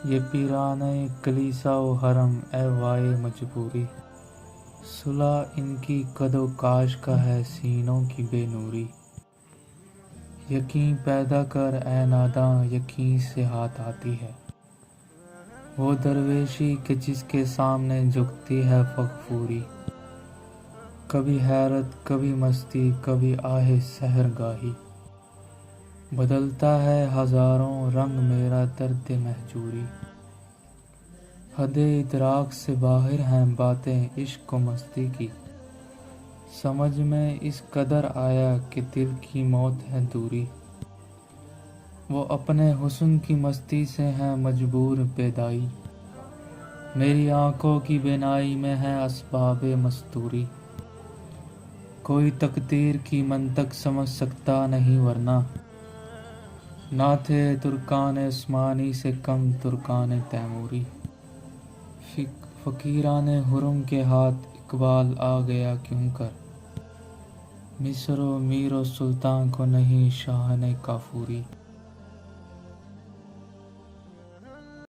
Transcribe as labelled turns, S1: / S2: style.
S1: یہ پیرانے کلیسا و حرم اے وائے مجبوری، صلح ان کی قد و کاش کا ہے سینوں کی بے نوری۔ یقین پیدا کر اے ناداں، یقین سے ہاتھ آتی ہے وہ درویشی کہ جس کے سامنے جھکتی ہے فغفوری۔ کبھی حیرت کبھی مستی کبھی آہ سحرگاہی، بدلتا ہے ہزاروں رنگ میرا درد مہجوری۔ حد ادراک سے باہر ہیں باتیں عشق و مستی کی، سمجھ میں اس قدر آیا کہ دل کی موت ہے دوری۔ وہ اپنے حسن کی مستی سے ہیں مجبور پیدائی، میری آنکھوں کی بینائی میں ہے اسباب مستوری۔ کوئی تقدیر کی منطق سمجھ سکتا نہیں ورنہ نہ تھے ترکان عثمانی سے کم ترکان تیموری۔ فقیران حرم کے ہاتھ اقبال آ گیا کیوں کر، مصر و میر و سلطان کو نہیں شاہن کافوری۔